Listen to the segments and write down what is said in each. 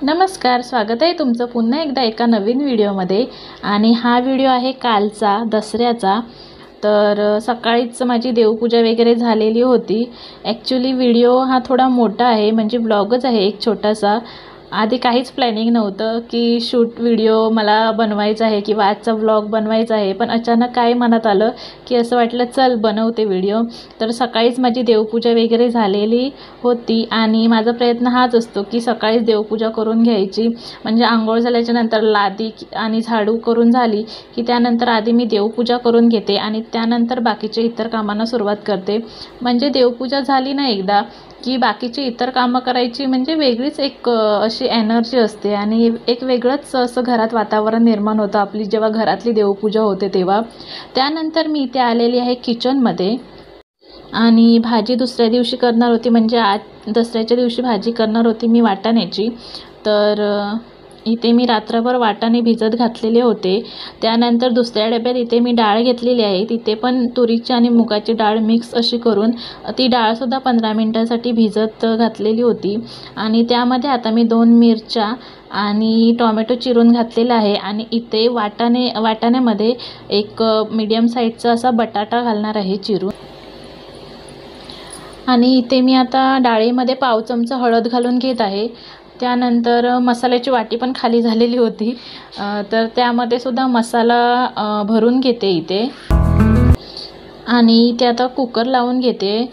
नमस्कार, स्वागत आहे तुमचं पुन्हा एकदा एका नवीन व्हिडिओमध्ये। आणि हा व्हिडिओ आहे कालचा दसऱ्याचा। तर सकाळीच माझी देवपूजा वगैरे झालेली होती। ॲक्च्युअली व्हिडिओ हा थोडा मोठा आहे, म्हणजे व्लॉगच आहे एक छोटासा। आधी काहीच प्लॅनिंग नव्हतं की शूट व्हिडिओ मला बनवायचा आहे किंवा आजचा व्लॉग बनवायचा आहे, पण अचानक काय मनात आलं की असं वाटलं चल बनवते व्हिडिओ। तर सकाळीच माझी देवपूजा वगैरे झालेली होती आणि माझा प्रयत्न हाच असतो की सकाळीच देवपूजा करून घ्यायची, म्हणजे आंघोळ झाल्याच्या नंतर लादी आणि झाडू करून झाली की त्यानंतर आधी मी देवपूजा करून घेते आणि त्यानंतर बाकीचे इतर कामांना सुरुवात करते। म्हणजे देवपूजा झाली ना एकदा की बाकीची इतर कामं करायची म्हणजे वेगळीच एक अशी एनर्जी असते आणि एक वेगळंच असं घरात वातावरण निर्माण होतं आपली जेव्हा घरातली देवपूजा होते तेव्हा। त्यानंतर मी इथे आलेली आहे किचनमध्ये आणि भाजी दुसऱ्या दिवशी करणार होती, म्हणजे आज दसऱ्याच्या दिवशी भाजी करणार होती मी वाटाण्याची। तर इथे मी रात्रभर वाटाणे भिजत घातलेले होते। त्यानंतर दुसऱ्या डब्यात इथे मी डाळ घेतलेली आहे, तिथे पण तुरीची आणि मुगाची डाळ मिक्स अशी करून ती डाळसुद्धा 15 मिनिटांसाठी भिजत घातलेली होती। आणि त्यामध्ये आता मी 2 मिरच्या आणि टोमॅटो चिरून घातलेला आहे आणि इथे वाटाण्यामध्ये एक मीडियम साईजचा असा बटाटा घालणार आहे चिरून। आणि इथे मी आता डाळीमध्ये पाव चमचा हळद घालून घेत आहे। त्यानंतर मसाल्याची वाटी पण खाली झालेली होती, तर त्यामध्ये सुद्धा मसाला भरून घेते इथे। आणि इथे आता कुकर लावून घेते।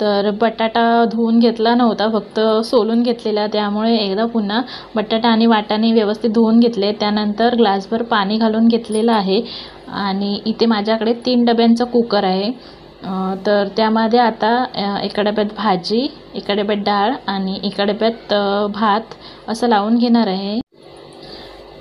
तर बटाटा धुवून घेतला नव्हता, फक्त सोलून घेतलेला, त्यामुळे एकदा पुन्हा बटाटा आणि वाटाणे व्यवस्थित धुवून घेतले। त्यानंतर ग्लासभर पाणी घालून घेतलेलं आहे आणि इथे माझ्याकडे 3 डब्यांचा कुकर आहे। तर त्यामध्ये आता एका डब्यात भाजी, एका डब्यात डाळ आणि एका डब्यात भात असं लावून घेणार आहे।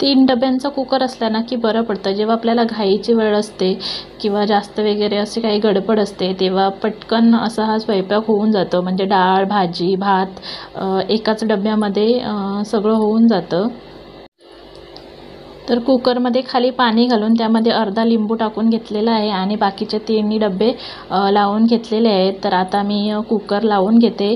3 डब्यांचा कुकर असला ना की बरं पडतं, जेव्हा आपल्याला घाईची वेळ असते किंवा जास्त वगैरे असे काही गडबड असते तेव्हा पटकन असा हा स्वयंपाक होऊन जातो, म्हणजे डाळ, भाजी, भात एकाच डब्यामध्ये सगळं होऊन जातं। तर कुकरमध्ये खाली पाणी घालून त्यामध्ये अर्धा लिंबू टाकून घेतलेला आहे आणि बाकीचे 3 डबे लावून घेतलेले आहेत। तर आता मी कुकर लावून घेते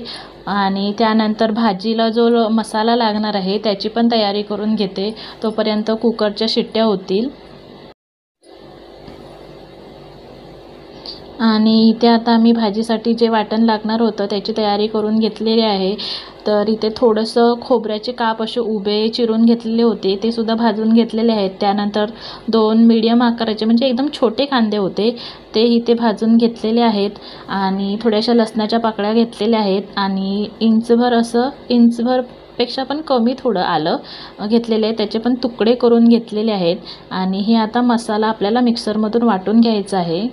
आणि त्यानंतर भाजीला जो मसाला लागणार आहे त्याची पण तयारी करून घेते, तोपर्यंत कुकरच्या शिट्ट्या होतील। आणि इथे आता मी भाजीसाठी जे वाटण लागणार होतं त्याची तयारी करून घेतलेली आहे। तर इथे थोडंसं खोबऱ्याचे काप असे उभे चिरून घेतलेले होते, ते सुद्धा भाजून घेतलेले आहेत। त्यानंतर 2 मीडियम आकाराचे म्हणजे एकदम छोटे कांदे होते, ते इथे भाजून घेतलेले आहेत। आणि थोड्याशा लसणाच्या पाकळ्या घेतलेल्या आहेत आणि इंचभर पेक्षा पण कमी थोडं आलं घेतलेले आहे, त्याचे पण तुकडे करून घेतलेले आहेत। आणि हे आता मसाला आपल्याला मिक्सरमधून वाटून घ्यायचा आहे।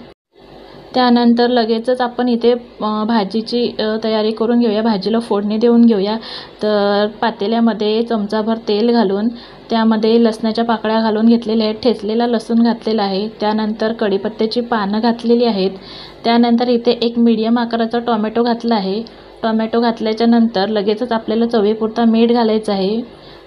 त्यानंतर लगेचच आपण इथे भाजीची तयारी करून घेऊया, भाजीला फोडणी देऊन घेऊया। तर पातेल्यामध्ये चमचाभर तेल घालून त्यामध्ये लसणाच्या पाकळ्या घालून घेतलेल्या आहेत, ठेचलेला लसूण घातलेला आहे, त्यानंतर कढीपत्त्याची पानं घातलेली आहेत। त्यानंतर इथे एक मीडियम आकाराचा टोमॅटो घातला आहे। टोमॅटो घातल्याच्या नंतर लगेचच आपल्याला चवीपुरता मीठ घालायचं आहे।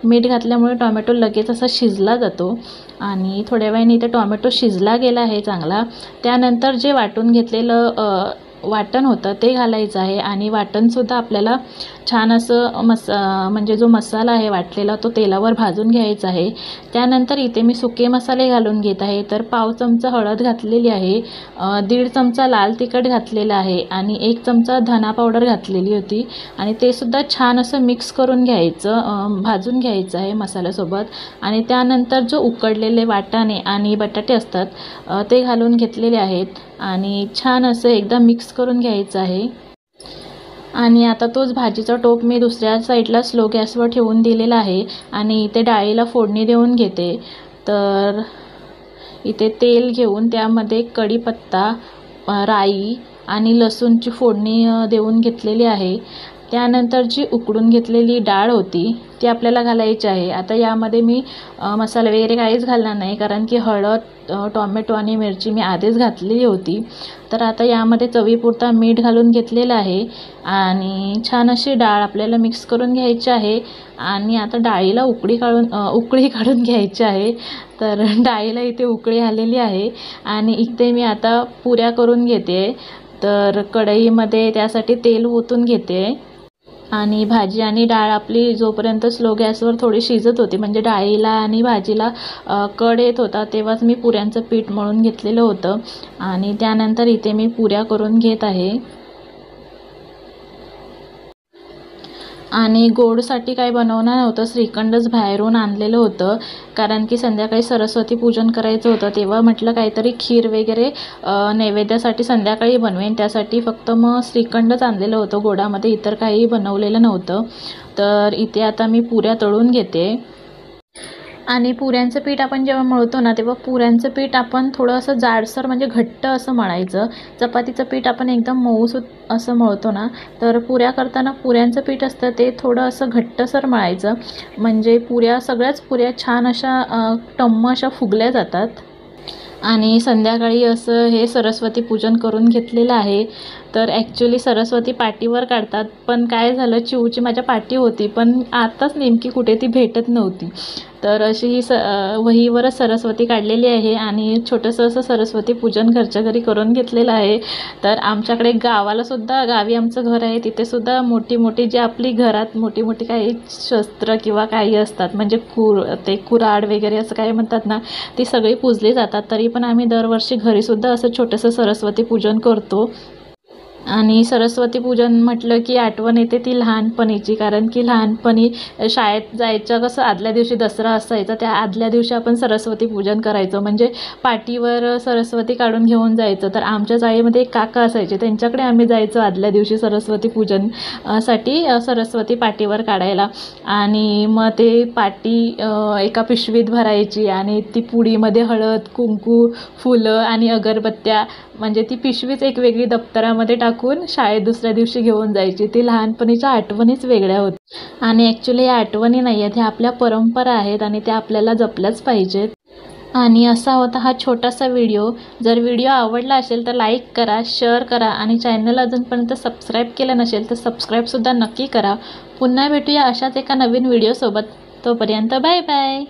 मीठ घातल्यामुळे टोमॅटो लगेच असा शिजला जातो आणि थोड्या वेळाने इथे टोमॅटो शिजला गेला आहे चांगला। त्यानंतर जे वाटून घेतलेलं वाटण होतं ते घालायचं आहे आणि वाटणसुद्धा आपल्याला छान असं म्हणजे जो मसाला आहे वाटलेला तो तेलावर भाजून घ्यायचा आहे। त्यानंतर इथे मी सुके मसाले घालून घेत आहे। तर पाव चमचा हळद घातलेली आहे, 1.5 चमचा लाल तिखट घातलेलं आहे आणि 1 चमचा धना पावडर घातलेली होती आणि ते सुद्धा छान असं मिक्स करून घ्यायचं, भाजून घ्यायचं आहे मसाल्यासोबत। आणि त्यानंतर जो उकडलेले वाटाणे आणि बटाटे असतात ते घालून घेतलेले आहेत आणि छान असं एकदा मिक्स करून घ्यायचं आहे। आणि आता तोच भाजीचा टोप मी दुसऱ्या साईडला स्लो गॅसवर ठेवून दिलेला आहे आणि इथे डाळीला फोडणी देऊन घेते। तर इथे तेल घेऊन त्यामध्ये कढीपत्ता, राई आणि लसूणची फोडणी देऊन घेतलेली आहे। त्यानंतर जी उकडून घेतलेली डाळ होती ती आपल्याला घालायची आहे। आता यामध्ये मी मसाला वगैरे काहीच घालणार नाही, कारण की हळद, टोमॅटो आणि मिरची मी आधीच घातलेली होती। तर आता यामध्ये चवीपुरता मीठ घालून घेतलेलं आहे आणि छान अशी डाळ आपल्याला मिक्स करून घ्यायची आहे। आणि आता डाळीला उकळी काढून घ्यायची आहे। तर डाळीला इथे उकळी आलेली आहे आणि इथे मी आता पुऱ्या करून घेते। तर कढईमध्ये त्यासाठी तेल ओतून घेते आणि भाजी आणि डाळ आपली जोपर्यंत स्लो गॅसवर थोडी शिजत होती, म्हणजे डाळीला आणि भाजीला कड येत होता, तेव्हाच मी पुऱ्यांचं पीठ मळून घेतलेलं होतं. आणि त्यानंतर इथे मी पुऱ्या करून घेत आहे. आणि गोडसाठी काही बनवणार नव्हतं, श्रीखंडच बाहेरून आणलेलं होतं, कारण की संध्याकाळी सरस्वती पूजन करायचं होतं. तेव्हा म्हटलं काहीतरी खीर वगैरे नैवेद्यासाठी संध्याकाळी बनवेन, त्यासाठी फक्त मग श्रीखंडच आणलेलं होतं. गोडामध्ये इतर काही बनवलेलं नव्हतं. तर इथे आता मी पुऱ्या तळून घेते. आणि पुऱ्यांचं पीठ आपण जेव्हा मळतो ना, तेव्हा पुऱ्यांचं पीठ आपण थोडं असं जाडसर म्हणजे घट्ट असं मळायचं. चपातीचं पीठ आपण एकदम मऊसूत असं मळतो ना, तर पुऱ्या करताना पुऱ्यांचं पीठ असतं ते थोडं असं घट्टसर मळायचं, म्हणजे सगळ्याच पुऱ्या छान अशा टम्म अशा फुगल्या जातात. आणि संध्याकाळी असं हे सरस्वती पूजन करून घेतलेलं आहे. तर ॲक्च्युली सरस्वती पाटीवर काढतात, पण काय झालं, चिऊची माझ्या पाटी होती, पण आताच नेमकी कुठे ती भेटत नव्हती. तर अशी ही वहीवरच सरस्वती काढलेली आहे आणि छोटंसं असं सरस्वती पूजन घरच्या घरी करून घेतलेलं आहे. तर आमच्याकडे गावी आमचं घर आहे, तिथेसुद्धा मोठी मोठी जी आपली घरात मोठी मोठी काही शस्त्र किंवा काही असतात, म्हणजे कुऱ्हाड वगैरे असं काही म्हणतात ना, ती सगळी पूजली जातात. तरी पण आम्ही दरवर्षी घरीसुद्धा असं छोटंसं सरस्वती पूजन करतो. आणि सरस्वती पूजन म्हटलं की आठवण येते ती लहानपणीची, कारण की लहानपणी शाळेत जायचं कसं, आदल्या दिवशी दसरा असायचा, त्या आदल्या दिवशी आपण सरस्वती पूजन करायचो, म्हणजे पाटीवर सरस्वती काढून घेऊन जायचं. तर आमच्या चाळीमध्ये एक काका असायचे, त्यांच्याकडे आम्ही जायचो आदल्या दिवशी सरस्वती पूजन साठी सरस्वती पाटीवर काढायला. आणि मग ते पाटी एका पिशवीत भरायची आणि ती पुडीमध्ये हळद, कुंकू, फुलं आणि अगरबत्त्या, म्हणजे ती पिशवीच एक वेगळी दप्तरामध्ये टाकून शाळेत दुसऱ्या दिवशी घेऊन जायची. ती लहानपणीच्या आठवणीच वेगळ्या होत्या. आणि ॲक्च्युली या आठवणी नाही आहेत, ह्या आपल्या परंपरा आहेत आणि त्या आपल्याला जपल्याच पाहिजेत. आणि असा होता हा छोटासा व्हिडिओ. जर व्हिडिओ आवडला असेल तर लाईक करा, शेअर करा आणि चॅनल अजूनपर्यंत सबस्क्राईब केलं नसेल तर सबस्क्राईबसुद्धा नक्की करा. पुन्हा भेटूया अशाच एका नवीन व्हिडिओसोबत. तोपर्यंत बाय बाय.